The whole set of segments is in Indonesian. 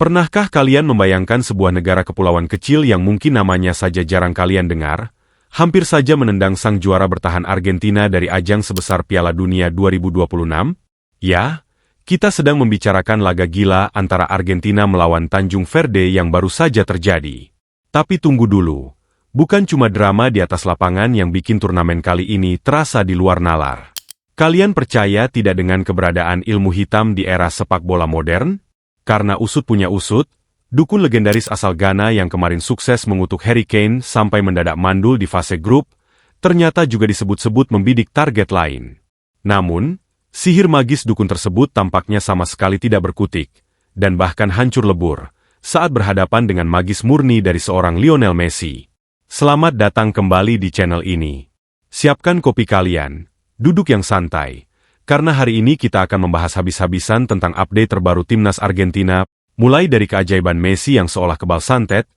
Pernahkah kalian membayangkan sebuah negara kepulauan kecil yang mungkin namanya saja jarang kalian dengar, hampir saja menendang sang juara bertahan Argentina dari ajang sebesar Piala Dunia 2026? Ya, kita sedang membicarakan laga gila antara Argentina melawan Tanjung Verde yang baru saja terjadi. Tapi tunggu dulu, bukan cuma drama di atas lapangan yang bikin turnamen kali ini terasa di luar nalar. Kalian percaya tidak dengan keberadaan ilmu hitam di era sepak bola modern? Karena usut punya usut, dukun legendaris asal Ghana yang kemarin sukses mengutuk Harry Kane sampai mendadak mandul di fase grup, ternyata juga disebut-sebut membidik target lain. Namun, sihir magis dukun tersebut tampaknya sama sekali tidak berkutik, dan bahkan hancur lebur, saat berhadapan dengan magis murni dari seorang Lionel Messi. Selamat datang kembali di channel ini. Siapkan kopi kalian, duduk yang santai, karena hari ini kita akan membahas habis-habisan tentang update terbaru timnas Argentina, mulai dari keajaiban Messi yang seolah kebal santet,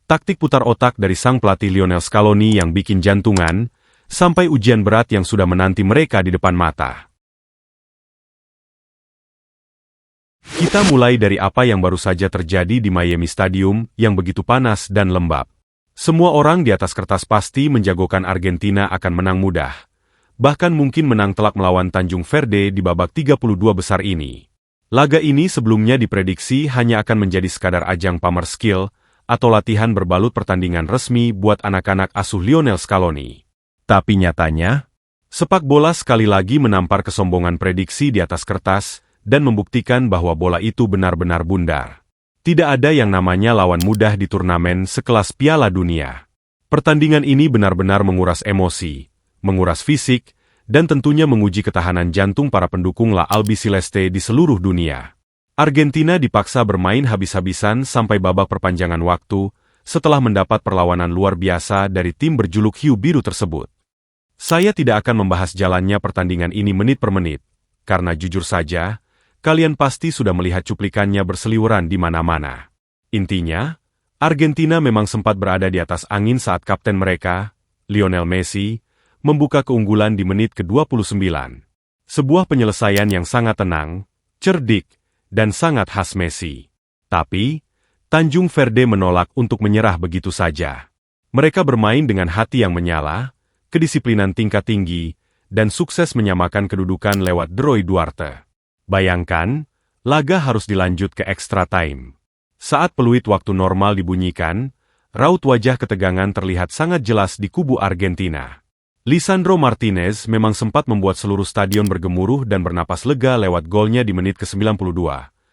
taktik putar otak dari sang pelatih Lionel Scaloni yang bikin jantungan, sampai ujian berat yang sudah menanti mereka di depan mata. Kita mulai dari apa yang baru saja terjadi di Miami Stadium yang begitu panas dan lembab. Semua orang di atas kertas pasti menjagokan Argentina akan menang mudah. Bahkan mungkin menang telak melawan Tanjung Verde di babak 32 besar ini. Laga ini sebelumnya diprediksi hanya akan menjadi sekadar ajang pamer skill atau latihan berbalut pertandingan resmi buat anak-anak asuh Lionel Scaloni. Tapi nyatanya, sepak bola sekali lagi menampar kesombongan prediksi di atas kertas dan membuktikan bahwa bola itu benar-benar bundar. Tidak ada yang namanya lawan mudah di turnamen sekelas Piala Dunia. Pertandingan ini benar-benar menguras emosi, menguras fisik, dan tentunya menguji ketahanan jantung para pendukung La Albiceleste di seluruh dunia. Argentina dipaksa bermain habis-habisan sampai babak perpanjangan waktu, setelah mendapat perlawanan luar biasa dari tim berjuluk hiu biru tersebut. Saya tidak akan membahas jalannya pertandingan ini menit per menit, karena jujur saja, kalian pasti sudah melihat cuplikannya berseliweran di mana-mana. Intinya, Argentina memang sempat berada di atas angin saat kapten mereka, Lionel Messi, membuka keunggulan di menit ke-29. Sebuah penyelesaian yang sangat tenang, cerdik, dan sangat khas Messi. Tapi, Tanjung Verde menolak untuk menyerah begitu saja. Mereka bermain dengan hati yang menyala, kedisiplinan tingkat tinggi, dan sukses menyamakan kedudukan lewat De Roy Duarte. Bayangkan, laga harus dilanjut ke extra time. Saat peluit waktu normal dibunyikan, raut wajah ketegangan terlihat sangat jelas di kubu Argentina. Lisandro Martinez memang sempat membuat seluruh stadion bergemuruh dan bernapas lega lewat golnya di menit ke-92,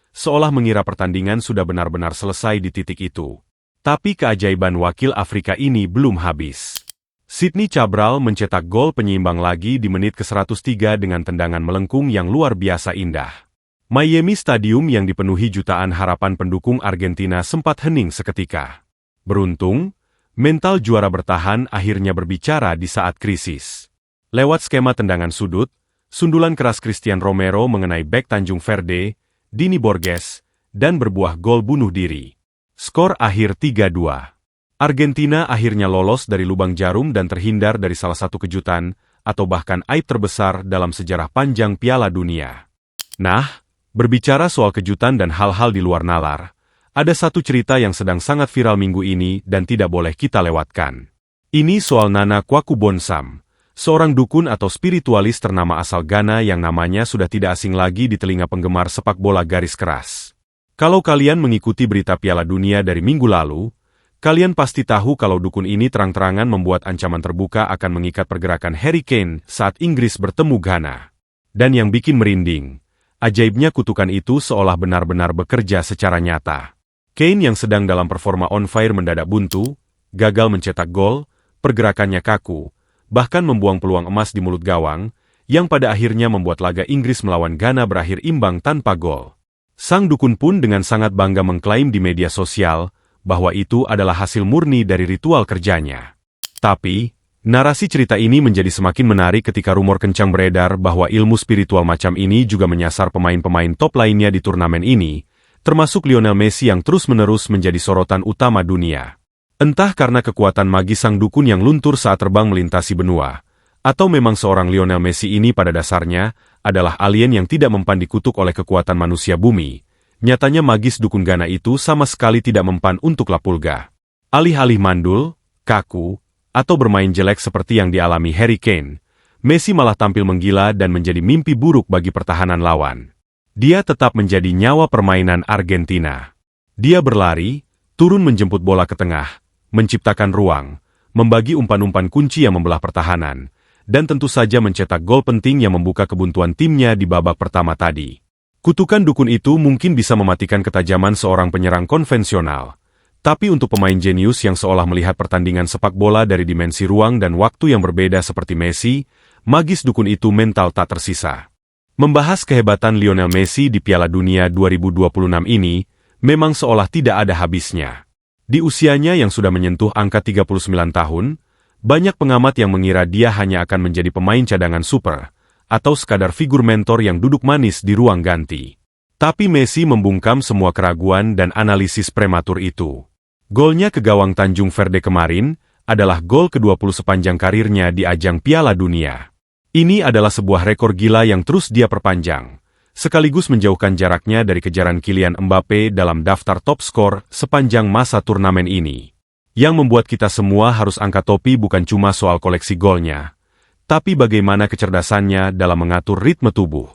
seolah mengira pertandingan sudah benar-benar selesai di titik itu. Tapi keajaiban wakil Afrika ini belum habis. Sydney Cabral mencetak gol penyeimbang lagi di menit ke-103 dengan tendangan melengkung yang luar biasa indah. Miami Stadium yang dipenuhi jutaan harapan pendukung Argentina sempat hening seketika. Beruntung, mental juara bertahan akhirnya berbicara di saat krisis. Lewat skema tendangan sudut, sundulan keras Christian Romero mengenai bek Tanjung Verde, Dini Borges, dan berbuah gol bunuh diri. Skor akhir 3-2. Argentina akhirnya lolos dari lubang jarum dan terhindar dari salah satu kejutan, atau bahkan aib terbesar dalam sejarah panjang Piala Dunia. Nah, berbicara soal kejutan dan hal-hal di luar nalar, ada satu cerita yang sedang sangat viral minggu ini dan tidak boleh kita lewatkan. Ini soal Nana Kwaku Bonsam, seorang dukun atau spiritualis ternama asal Ghana yang namanya sudah tidak asing lagi di telinga penggemar sepak bola garis keras. Kalau kalian mengikuti berita Piala Dunia dari minggu lalu, kalian pasti tahu kalau dukun ini terang-terangan membuat ancaman terbuka akan mengikat pergerakan Harry Kane saat Inggris bertemu Ghana. Dan yang bikin merinding, ajaibnya kutukan itu seolah benar-benar bekerja secara nyata. Kane yang sedang dalam performa on fire mendadak buntu, gagal mencetak gol, pergerakannya kaku, bahkan membuang peluang emas di mulut gawang, yang pada akhirnya membuat laga Inggris melawan Ghana berakhir imbang tanpa gol. Sang dukun pun dengan sangat bangga mengklaim di media sosial bahwa itu adalah hasil murni dari ritual kerjanya. Tapi, narasi cerita ini menjadi semakin menarik ketika rumor kencang beredar bahwa ilmu spiritual macam ini juga menyasar pemain-pemain top lainnya di turnamen ini, termasuk Lionel Messi yang terus-menerus menjadi sorotan utama dunia. Entah karena kekuatan magis sang dukun yang luntur saat terbang melintasi benua, atau memang seorang Lionel Messi ini pada dasarnya adalah alien yang tidak mempan dikutuk oleh kekuatan manusia bumi, Nyatanya magis dukun Ghana itu sama sekali tidak mempan untuk La Pulga. Alih-alih mandul, kaku, atau bermain jelek seperti yang dialami Harry Kane, Messi malah tampil menggila dan menjadi mimpi buruk bagi pertahanan lawan. Dia tetap menjadi nyawa permainan Argentina. Dia berlari, turun menjemput bola ke tengah, menciptakan ruang, membagi umpan-umpan kunci yang membelah pertahanan, dan tentu saja mencetak gol penting yang membuka kebuntuan timnya di babak pertama tadi. Kutukan dukun itu mungkin bisa mematikan ketajaman seorang penyerang konvensional, tapi untuk pemain jenius yang seolah melihat pertandingan sepak bola dari dimensi ruang dan waktu yang berbeda seperti Messi, magis dukun itu mental tak tersisa. Membahas kehebatan Lionel Messi di Piala Dunia 2026 ini, memang seolah tidak ada habisnya. Di usianya yang sudah menyentuh angka 39 tahun, banyak pengamat yang mengira dia hanya akan menjadi pemain cadangan super, atau sekadar figur mentor yang duduk manis di ruang ganti. Tapi Messi membungkam semua keraguan dan analisis prematur itu. Golnya ke gawang Tanjung Verde kemarin adalah gol ke-20 sepanjang karirnya di ajang Piala Dunia. Ini adalah sebuah rekor gila yang terus dia perpanjang, sekaligus menjauhkan jaraknya dari kejaran Kylian Mbappe dalam daftar top skor sepanjang masa turnamen ini. Yang membuat kita semua harus angkat topi bukan cuma soal koleksi golnya, tapi bagaimana kecerdasannya dalam mengatur ritme tubuh.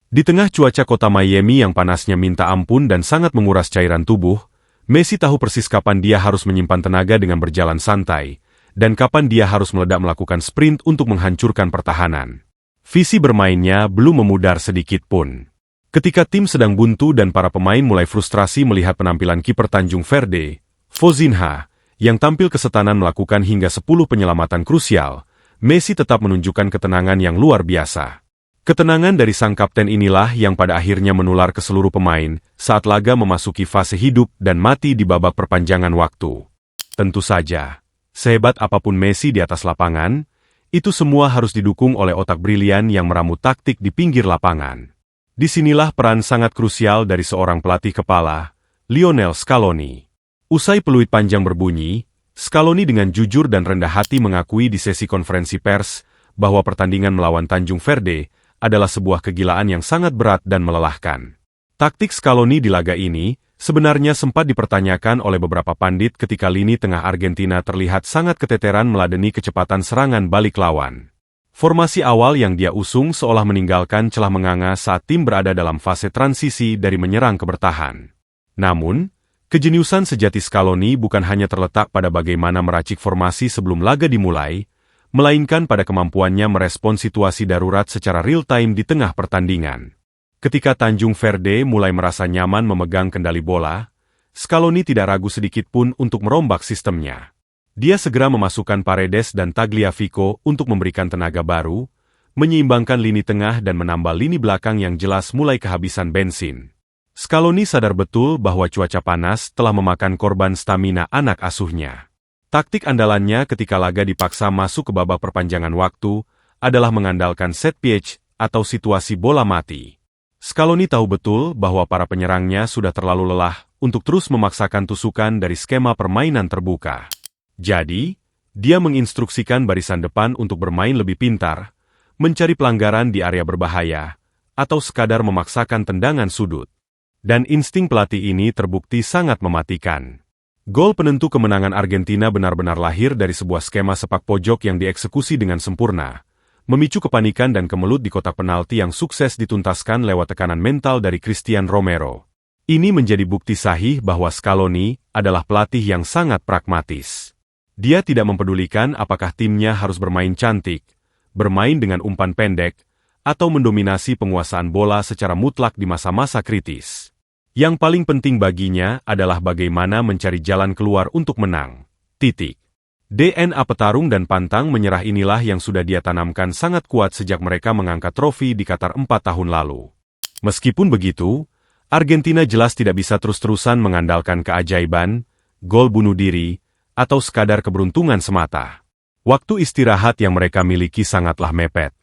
Di tengah cuaca kota Miami yang panasnya minta ampun dan sangat menguras cairan tubuh, Messi tahu persis kapan dia harus menyimpan tenaga dengan berjalan santai, dan kapan dia harus meledak melakukan sprint untuk menghancurkan pertahanan. Visi bermainnya belum memudar sedikit pun. Ketika tim sedang buntu dan para pemain mulai frustrasi melihat penampilan kiper Tanjung Verde, Fozinha, yang tampil kesetanan melakukan hingga 10 penyelamatan krusial, Messi tetap menunjukkan ketenangan yang luar biasa. Ketenangan dari sang kapten inilah yang pada akhirnya menular ke seluruh pemain saat laga memasuki fase hidup dan mati di babak perpanjangan waktu. Tentu saja, sehebat apapun Messi di atas lapangan, itu semua harus didukung oleh otak brilian yang meramu taktik di pinggir lapangan. Disinilah peran sangat krusial dari seorang pelatih kepala, Lionel Scaloni. Usai peluit panjang berbunyi, Scaloni dengan jujur dan rendah hati mengakui di sesi konferensi pers bahwa pertandingan melawan Tanjung Verde adalah sebuah kegilaan yang sangat berat dan melelahkan. Taktik Scaloni di laga ini sebenarnya sempat dipertanyakan oleh beberapa pandit ketika lini tengah Argentina terlihat sangat keteteran meladeni kecepatan serangan balik lawan. Formasi awal yang dia usung seolah meninggalkan celah menganga saat tim berada dalam fase transisi dari menyerang ke bertahan. Namun, kejeniusan sejati Scaloni bukan hanya terletak pada bagaimana meracik formasi sebelum laga dimulai, melainkan pada kemampuannya merespon situasi darurat secara real-time di tengah pertandingan. Ketika Tanjung Verde mulai merasa nyaman memegang kendali bola, Scaloni tidak ragu sedikit pun untuk merombak sistemnya. Dia segera memasukkan Paredes dan Tagliafico untuk memberikan tenaga baru, menyeimbangkan lini tengah dan menambah lini belakang yang jelas mulai kehabisan bensin. Scaloni sadar betul bahwa cuaca panas telah memakan korban stamina anak asuhnya. Taktik andalannya ketika laga dipaksa masuk ke babak perpanjangan waktu adalah mengandalkan set piece atau situasi bola mati. Scaloni tahu betul bahwa para penyerangnya sudah terlalu lelah untuk terus memaksakan tusukan dari skema permainan terbuka. Jadi, dia menginstruksikan barisan depan untuk bermain lebih pintar, mencari pelanggaran di area berbahaya, atau sekadar memaksakan tendangan sudut. Dan insting pelatih ini terbukti sangat mematikan. Gol penentu kemenangan Argentina benar-benar lahir dari sebuah skema sepak pojok yang dieksekusi dengan sempurna, memicu kepanikan dan kemelut di kotak penalti yang sukses dituntaskan lewat tekanan mental dari Cristian Romero. Ini menjadi bukti sahih bahwa Scaloni adalah pelatih yang sangat pragmatis. Dia tidak mempedulikan apakah timnya harus bermain cantik, bermain dengan umpan pendek, atau mendominasi penguasaan bola secara mutlak di masa-masa kritis. Yang paling penting baginya adalah bagaimana mencari jalan keluar untuk menang. Titik. DNA petarung dan pantang menyerah inilah yang sudah dia tanamkan sangat kuat sejak mereka mengangkat trofi di Qatar 4 tahun lalu. Meskipun begitu, Argentina jelas tidak bisa terus-terusan mengandalkan keajaiban, gol bunuh diri, atau sekadar keberuntungan semata. Waktu istirahat yang mereka miliki sangatlah mepet.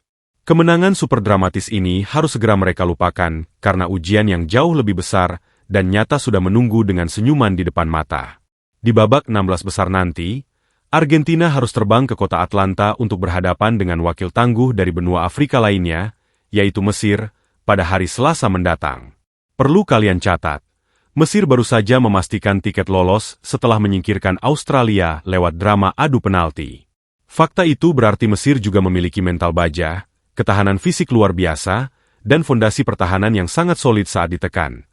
Kemenangan super dramatis ini harus segera mereka lupakan karena ujian yang jauh lebih besar dan nyata sudah menunggu dengan senyuman di depan mata. Di babak 16 besar nanti, Argentina harus terbang ke kota Atlanta untuk berhadapan dengan wakil tangguh dari benua Afrika lainnya, yaitu Mesir, pada hari Selasa mendatang. Perlu kalian catat, Mesir baru saja memastikan tiket lolos setelah menyingkirkan Australia lewat drama adu penalti. Fakta itu berarti Mesir juga memiliki mental baja, ketahanan fisik luar biasa, dan fondasi pertahanan yang sangat solid saat ditekan.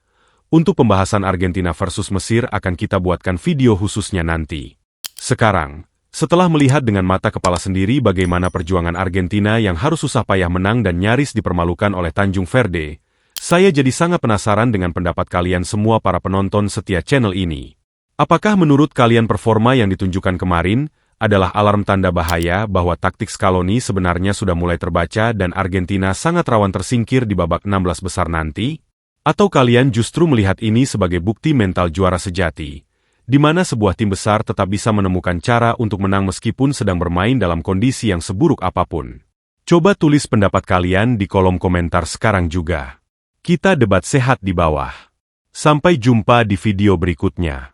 Untuk pembahasan Argentina versus Mesir akan kita buatkan video khususnya nanti. Sekarang, setelah melihat dengan mata kepala sendiri bagaimana perjuangan Argentina yang harus susah payah menang dan nyaris dipermalukan oleh Tanjung Verde, saya jadi sangat penasaran dengan pendapat kalian semua para penonton setia channel ini. Apakah menurut kalian performa yang ditunjukkan kemarin adalah alarm tanda bahaya bahwa taktik Scaloni sebenarnya sudah mulai terbaca dan Argentina sangat rawan tersingkir di babak 16 besar nanti? Atau kalian justru melihat ini sebagai bukti mental juara sejati, di mana sebuah tim besar tetap bisa menemukan cara untuk menang meskipun sedang bermain dalam kondisi yang seburuk apapun? Coba tulis pendapat kalian di kolom komentar sekarang juga. Kita debat sehat di bawah. Sampai jumpa di video berikutnya.